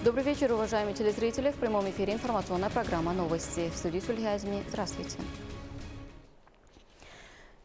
Добрый вечер, уважаемые телезрители. В прямом эфире информационная программа «Новости». В студии Сулья Азми. Здравствуйте.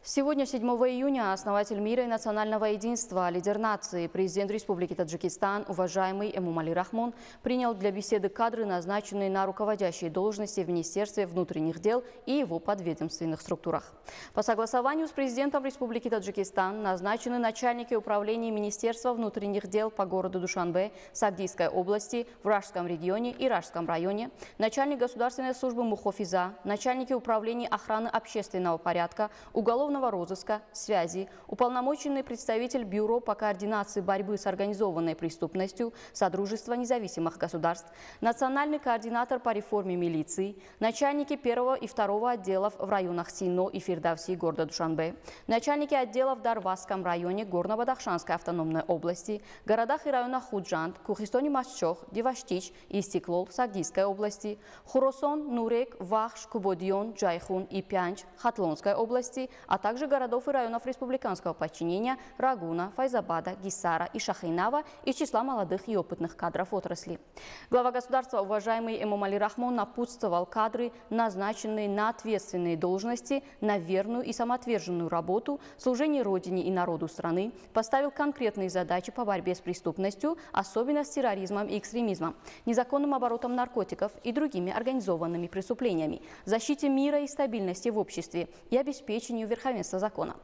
Сегодня, 7 июня, основатель мира и национального единства, лидер нации, президент Республики Таджикистан, уважаемый Эмомали Рахмон, принял для беседы кадры, назначенные на руководящие должности в Министерстве внутренних дел и его подведомственных структурах. По согласованию с президентом Республики Таджикистан назначены начальники управления Министерства внутренних дел по городу Душанбе, Сагдийской области, в Ражском регионе и Ражском районе, начальник государственной службы Мухофиза, начальники управления охраны общественного порядка, уголовного розыска, связи, уполномоченный представитель Бюро по координации борьбы с организованной преступностью Содружества независимых государств, национальный координатор по реформе милиции, начальники 1 и 2 отделов в районах Сино и Фирдавси города Душанбе, начальники отделов в Дарвазском районе Горно-Бадахшанской автономной области, городах и районах Худжант, Кухистони-Масчох, Деваштич и Стеклол Сагдийской области, Хуросон, Нурек, Вахш, Кубодион, Джайхун и Пянч Хатлонской области, а также городов и районов республиканского подчинения Рагуна, Файзабада, Гисара и Шахринава из числа молодых и опытных кадров отрасли. Глава государства, уважаемый Эмомали Рахмон, напутствовал кадры, назначенные на ответственные должности, на верную и самоотверженную работу, служение Родине и народу страны, поставил конкретные задачи по борьбе с преступностью, особенно с терроризмом и экстремизмом, незаконным оборотом наркотиков и другими организованными преступлениями, защите мира и стабильности в обществе и обеспечению верховенства закона.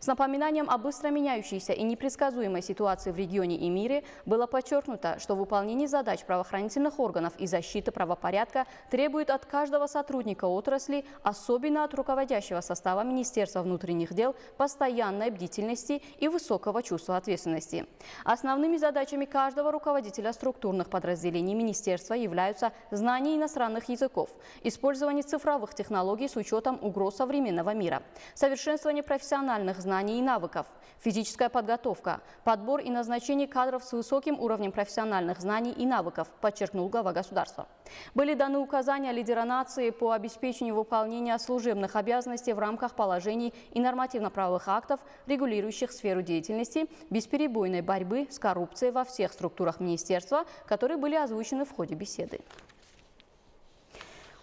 С напоминанием о быстро меняющейся и непредсказуемой ситуации в регионе и мире было подчеркнуто, что выполнение задач правоохранительных органов и защиты правопорядка требует от каждого сотрудника отрасли, особенно от руководящего состава Министерства внутренних дел, постоянной бдительности и высокого чувства ответственности. Основными задачами каждого руководителя структурных подразделений министерства являются знание иностранных языков, использование цифровых технологий с учетом угроз современного мира, совершенствование профессиональных знаний и навыков, физическая подготовка, подбор и назначение кадров с высоким уровнем профессиональных знаний и навыков, подчеркнул глава государства. Были даны указания лидера нации по обеспечению выполнения служебных обязанностей в рамках положений и нормативно-правовых актов, регулирующих сферу деятельности, бесперебойной борьбы с коррупцией во всех структурах министерства, которые были озвучены в ходе беседы.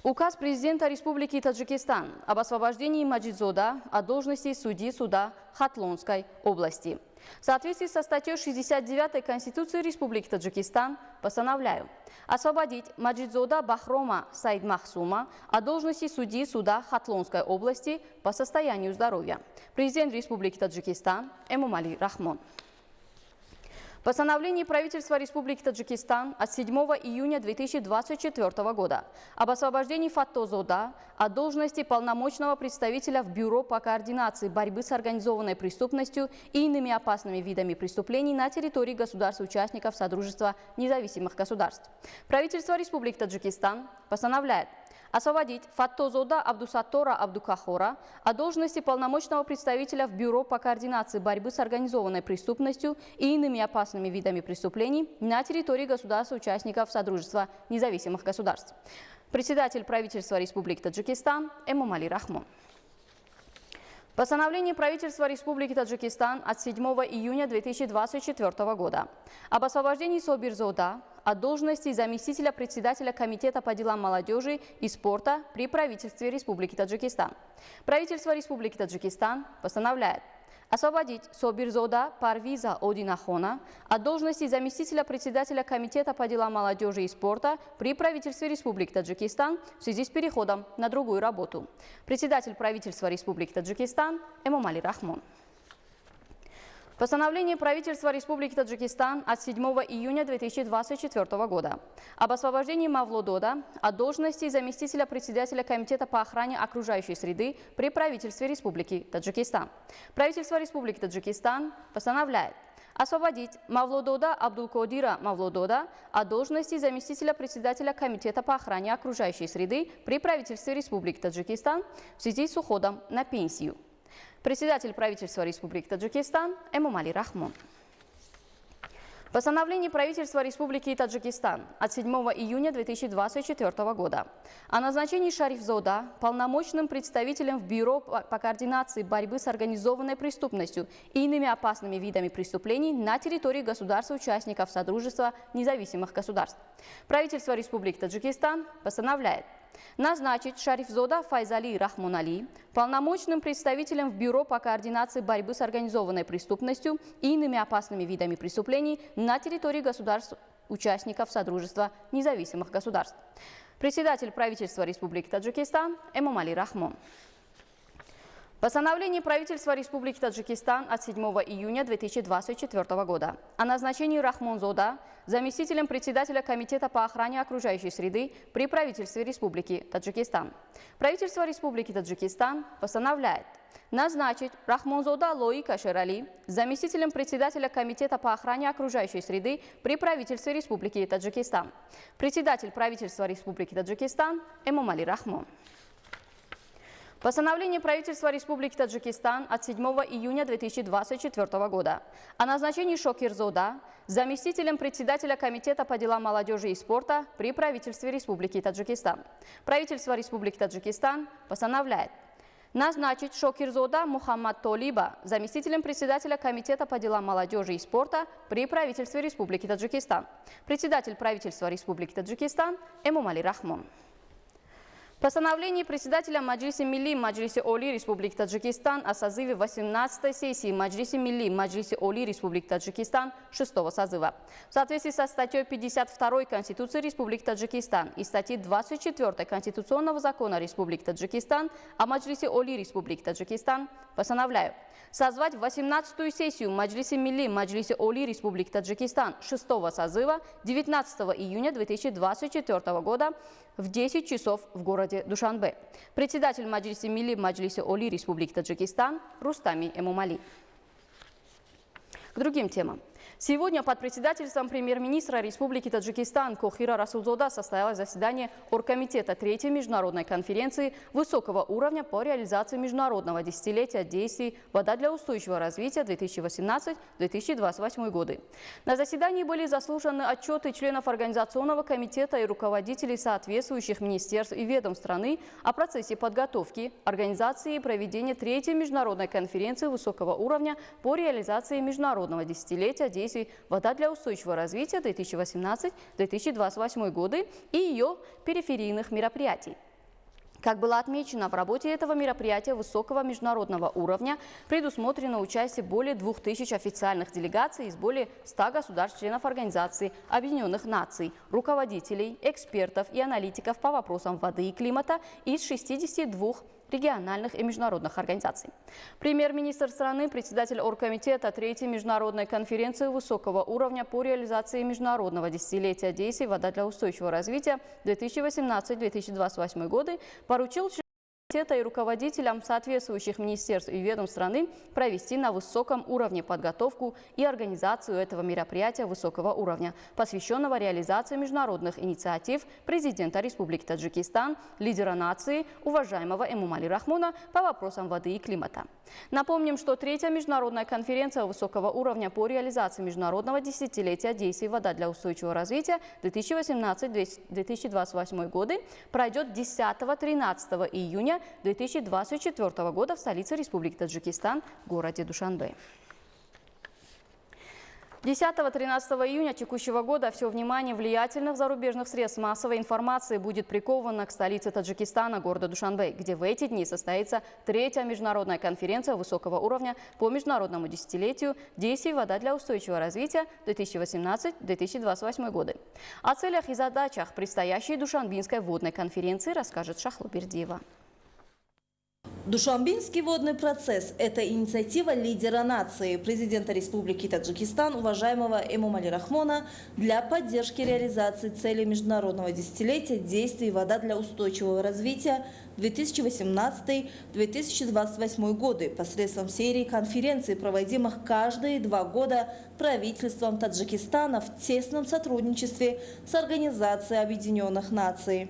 Указ президента Республики Таджикистан об освобождении Маджидзода от должности судьи суда Хатлонской области. В соответствии со статьей 69 Конституции Республики Таджикистан постановляю освободить Маджидзода Бахрома Саидмахсума от должности судьи суда Хатлонской области по состоянию здоровья. Президент Республики Таджикистан Эмомали Рахмон. Постановление правительства Республики Таджикистан от 7 июня 2024 года об освобождении Фаттозода от должности полномочного представителя в Бюро по координации борьбы с организованной преступностью и иными опасными видами преступлений на территории государств-участников Содружества независимых государств. Правительство Республики Таджикистан постановляет освободить Фаттозода Абдусаттора Абдукахора от должности полномочного представителя в Бюро по координации борьбы с организованной преступностью и иными опасными видами преступлений на территории государств-участников Содружества независимых государств. Председатель правительства Республики Таджикистан Эмомали Рахмон. Постановление правительства Республики Таджикистан от 7 июня 2024 года об освобождении Собирзода от должности заместителя председателя Комитета по делам молодежи и спорта при правительстве Республики Таджикистан. Правительство Республики Таджикистан постановляет освободить Собирзода Парвиза Одинахона от должности заместителя председателя Комитета по делам молодежи и спорта при правительстве Республики Таджикистан в связи с переходом на другую работу. Председатель правительства Республики Таджикистан Эмомали Рахмон. Постановление правительства Республики Таджикистан от 7 июня 2024 года об освобождении Мавлодода от должности заместителя председателя Комитета по охране окружающей среды при правительстве Республики Таджикистан. Правительство Республики Таджикистан постановляет освободить Мавлодода Абдулкодира Мавлодода от должности заместителя председателя Комитета по охране окружающей среды при правительстве Республики Таджикистан в связи с уходом на пенсию. Председатель правительства Республики Таджикистан Эмомали Рахмон. Постановление правительства Республики Таджикистан от 7 июня 2024 года о назначении Шарифзода полномочным представителем в Бюро по координации борьбы с организованной преступностью и иными опасными видами преступлений на территории государств-участников Содружества независимых государств. Правительство Республики Таджикистан постановляет назначить Шарифзода Файзали Рахмонали полномочным представителем в Бюро по координации борьбы с организованной преступностью и иными опасными видами преступлений на территории государств-участников Содружества независимых государств. Председатель правительства Республики Таджикистан Эмомали Рахмон. Постановление правительства Республики Таджикистан от 7 июня 2024 года о назначении Рахмонзода заместителем председателя Комитета по охране окружающей среды при правительстве Республики Таджикистан. Правительство Республики Таджикистан постановляет назначить Рахмонзода Лоика Шерали заместителем председателя Комитета по охране окружающей среды при правительстве Республики Таджикистан. Председатель правительства Республики Таджикистан Эмомали Рахмон. Постановление правительства Республики Таджикистан от 7 июня 2024 года о назначении Шокирзода заместителем председателя Комитета по делам молодежи и спорта при правительстве Республики Таджикистан. Правительство Республики Таджикистан постановляет назначить Шокирзода Мухаммад Толиба заместителем председателя Комитета по делам молодежи и спорта при правительстве Республики Таджикистан. Председатель правительства Республики Таджикистан Эмомали Рахмон. Постановление председателя Маджлиси Милли Маджлиси Оли Республики Таджикистан о созыве 18-й сессии Маджлиси Милли Маджлиси Оли Республики Таджикистан 6-го созыва. В соответствии со статьей 52 Конституции Республики Таджикистан и статьей 24 Конституционного закона Республики Таджикистан о Маджлиси Оли Республики Таджикистан постановляю созвать 18-ю сессию Маджлиси Милли Маджлиси Оли Республики Таджикистан 6-го созыва 19 июня 2024 года в 10 часов в городе Душанбе. Председатель Маджлиси Милли Маджлиси Оли Республики Таджикистан Рустами Эмомали. К другим темам. Сегодня под председательством премьер-министра Республики Таджикистан Кохира Расулзода состоялось заседание Оргкомитета 3-й международной конференции высокого уровня по реализации международного десятилетия действий «Вода для устойчивого развития» 2018-2028 годы. На заседании были заслушаны отчеты членов Организационного комитета и руководителей соответствующих министерств и ведомств страны о процессе подготовки, организации и проведения 3-й международной конференции высокого уровня по реализации международного десятилетия действий «Вода для устойчивого развития» 2018-2028 годы и ее периферийных мероприятий. Как было отмечено, в работе этого мероприятия высокого международного уровня предусмотрено участие более 2000 официальных делегаций из более 100 государств-членов Организации Объединенных Наций, руководителей, экспертов и аналитиков по вопросам воды и климата из 62 региональных и международных организаций. Премьер-министр страны, председатель Оргкомитета 3-й международной конференции высокого уровня по реализации международного десятилетия действий «Вода для устойчивого развития» 2018-2028 годы поручил комитета и руководителям соответствующих министерств и ведомств страны провести на высоком уровне подготовку и организацию этого мероприятия высокого уровня, посвященного реализации международных инициатив президента Республики Таджикистан, лидера нации, уважаемого Эмомали Рахмона по вопросам воды и климата. Напомним, что 3-я международная конференция высокого уровня по реализации международного десятилетия действий «Вода для устойчивого развития» 2018-2028 годы пройдет 10-13 июня 2024 года в столице Республики Таджикистан, городе Душанбе. 10-13 июня текущего года все внимание влиятельных зарубежных средств массовой информации будет приковано к столице Таджикистана, города Душанбе, где в эти дни состоится 3-я международная конференция высокого уровня по международному десятилетию действий «Вода для устойчивого развития» 2018-2028 годы. О целях и задачах предстоящей Душанбинской водной конференции расскажет Шахлу Бердиева. Душанбинский водный процесс – это инициатива лидера нации, президента Республики Таджикистан, уважаемого Эмомали Рахмона, для поддержки реализации целей международного десятилетия действий «Вода для устойчивого развития» 2018-2028 годы посредством серии конференций, проводимых каждые 2 года правительством Таджикистана в тесном сотрудничестве с Организацией Объединенных Наций.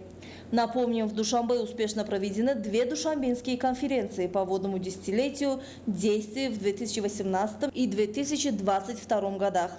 Напомним, в Душанбе успешно проведены 2 душанбинские конференции по водному десятилетию действий в 2018 и 2022 годах.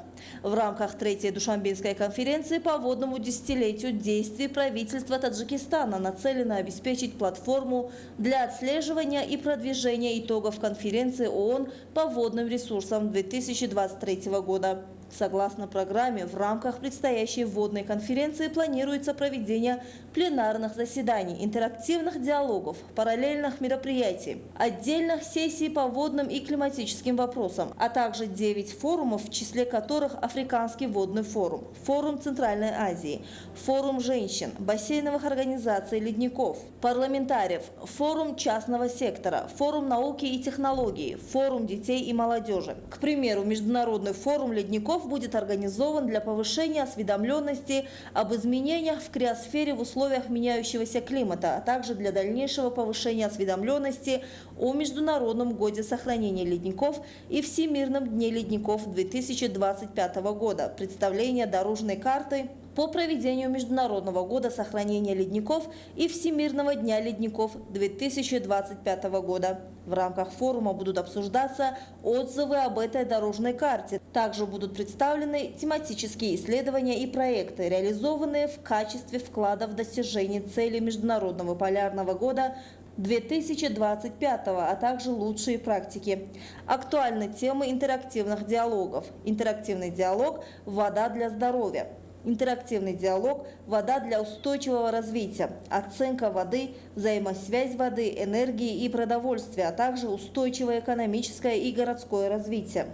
В рамках 3-й Душанбинской конференции по водному десятилетию действий правительства Таджикистана нацелено обеспечить платформу для отслеживания и продвижения итогов конференции ООН по водным ресурсам 2023 года. Согласно программе, в рамках предстоящей водной конференции планируется проведение пленарных заседаний, интерактивных диалогов, параллельных мероприятий, отдельных сессий по водным и климатическим вопросам, а также 9 форумов, в числе которых Африканский водный форум, форум Центральной Азии, форум женщин, бассейновых организаций ледников, парламентариев, форум частного сектора, форум науки и технологий, форум детей и молодежи. К примеру, Международный форум ледников будет организован для повышения осведомленности об изменениях в криосфере в условиях меняющегося климата, а также для дальнейшего повышения осведомленности о Международном годе сохранения ледников и Всемирном дне ледников 2025 года, представление дорожной карты по проведению Международного года сохранения ледников и Всемирного дня ледников 2025 года. В рамках форума будут обсуждаться отзывы об этой дорожной карте. Также будут представлены тематические исследования и проекты, реализованные в качестве вклада в достижение целей Международного полярного года 2025, а также лучшие практики. Актуальны темы интерактивных диалогов. Интерактивный диалог «Вода для здоровья». Интерактивный диалог «Вода для устойчивого развития», оценка воды, взаимосвязь воды, энергии и продовольствия, а также устойчивое экономическое и городское развитие.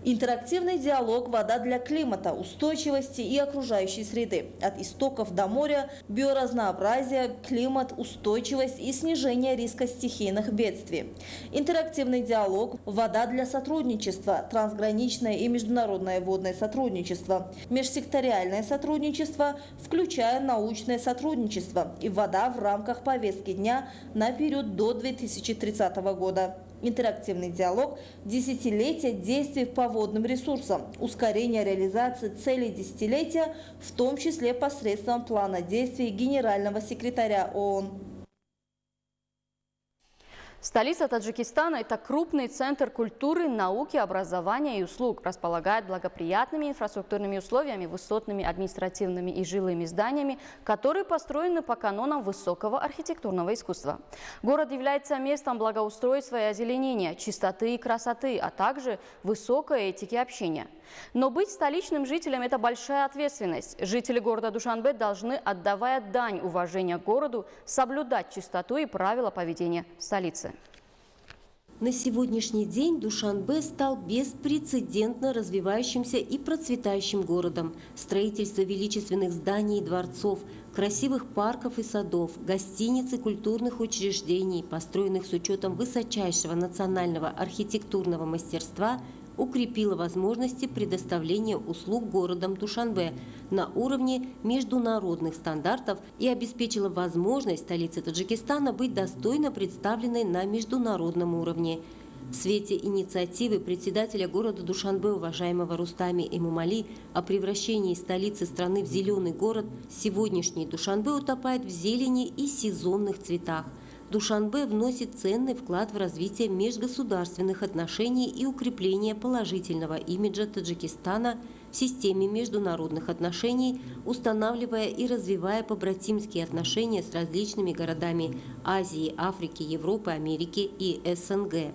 Интерактивный диалог «Вода для климата», устойчивости и окружающей среды. От истоков до моря, биоразнообразие, климат, устойчивость и снижение риска стихийных бедствий. Интерактивный диалог «Вода для сотрудничества», трансграничное и международное водное сотрудничество, межсекториальное сотрудничество, включая научное сотрудничество, и вода в рамках повестки дня на период до 2030 года. Интерактивный диалог «Десятилетие действий по водным ресурсам», ускорение реализации целей десятилетия, в том числе посредством плана действий Генерального секретаря ООН. Столица Таджикистана – это крупный центр культуры, науки, образования и услуг. Располагает благоприятными инфраструктурными условиями, высотными административными и жилыми зданиями, которые построены по канонам высокого архитектурного искусства. Город является местом благоустройства и озеленения, чистоты и красоты, а также высокой этики общения. Но быть столичным жителем – это большая ответственность. Жители города Душанбе должны, отдавая дань уважения городу, соблюдать чистоту и правила поведения в столице. На сегодняшний день Душанбе стал беспрецедентно развивающимся и процветающим городом. Строительство величественных зданий и дворцов, красивых парков и садов, гостиниц и культурных учреждений, построенных с учетом высочайшего национального архитектурного мастерства, укрепила возможности предоставления услуг городом Душанбе на уровне международных стандартов и обеспечила возможность столице Таджикистана быть достойно представленной на международном уровне. В свете инициативы председателя города Душанбе, уважаемого Рустами Эмомали, о превращении столицы страны в зеленый город, сегодняшний Душанбе утопает в зелени и сезонных цветах. Душанбе вносит ценный вклад в развитие межгосударственных отношений и укрепление положительного имиджа Таджикистана в системе международных отношений, устанавливая и развивая побратимские отношения с различными городами Азии, Африки, Европы, Америки и СНГ.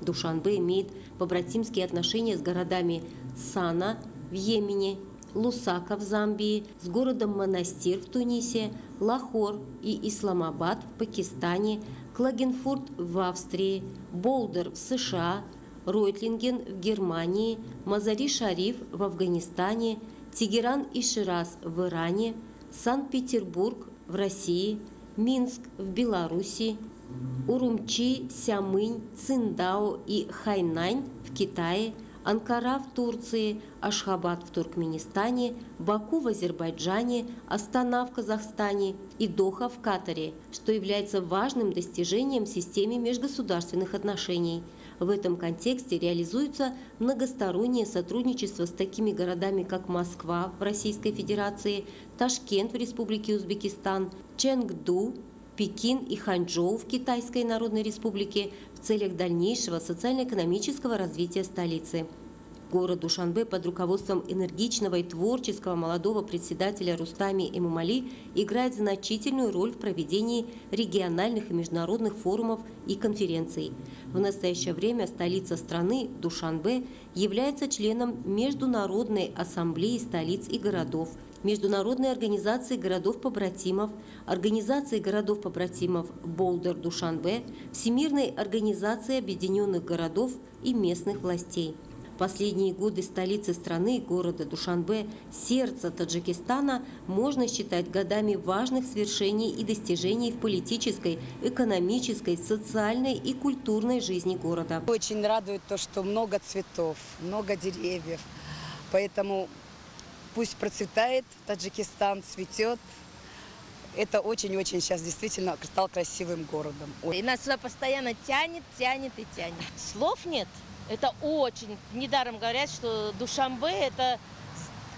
Душанбе имеет побратимские отношения с городами Сана в Йемене, Лусака в Замбии, с городом Монастир в Тунисе, Лахор и Исламабад в Пакистане, Клагенфурт в Австрии, Болдер в США, Ройтлинген в Германии, Мазари-Шариф в Афганистане, Тегеран и Шираз в Иране, Санкт-Петербург в России, Минск в Беларуси, Урумчи, Сямынь, Циндао и Хайнань в Китае, Анкара в Турции, Ашхабад в Туркменистане, Баку в Азербайджане, Астана в Казахстане и Доха в Катаре, что является важным достижением в системе межгосударственных отношений. В этом контексте реализуется многостороннее сотрудничество с такими городами, как Москва в Российской Федерации, Ташкент в Республике Узбекистан, Чэнгду, Пекин и Ханчжоу в Китайской Народной Республике в целях дальнейшего социально-экономического развития столицы. Город Душанбе под руководством энергичного и творческого молодого председателя Рустами Эмомали играет значительную роль в проведении региональных и международных форумов и конференций. В настоящее время столица страны, Душанбе, является членом Международной ассамблеи столиц и городов, Международной организации городов-побратимов, Организации городов-побратимов Болдер-Душанбе, Всемирной организации объединенных городов и местных властей. Последние годы столицы страны, города Душанбе, сердца Таджикистана, можно считать годами важных свершений и достижений в политической, экономической, социальной и культурной жизни города. Очень радует то, что много цветов, много деревьев. Поэтому пусть процветает Таджикистан, цветет. Это очень-очень сейчас действительно стал красивым городом. И нас сюда постоянно тянет, тянет и тянет. Слов нет. Это очень. Недаром говорят, что Душанбе – это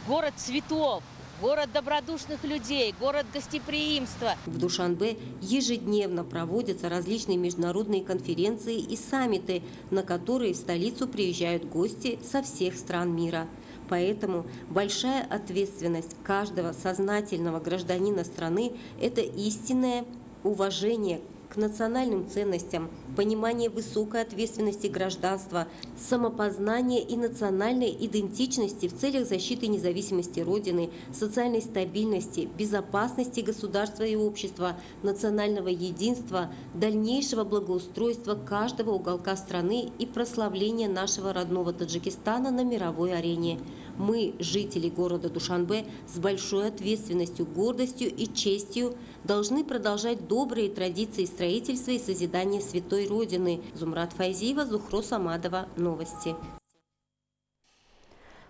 город цветов, город добродушных людей, город гостеприимства. В Душанбе ежедневно проводятся различные международные конференции и саммиты, на которые в столицу приезжают гости со всех стран мира. Поэтому большая ответственность каждого сознательного гражданина страны – это истинное уважение к национальным ценностям, понимание высокой ответственности гражданства, самопознание и национальной идентичности в целях защиты независимости Родины, социальной стабильности, безопасности государства и общества, национального единства, дальнейшего благоустройства каждого уголка страны и прославления нашего родного Таджикистана на мировой арене. Мы, жители города Душанбе, с большой ответственностью, гордостью и честью должны продолжать добрые традиции строительства и созидания Святой Родины. Зумрат Файзиева, Зухро Самадова. Новости.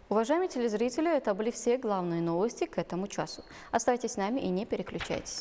Уважаемые телезрители, это были все главные новости к этому часу. Оставайтесь с нами и не переключайтесь.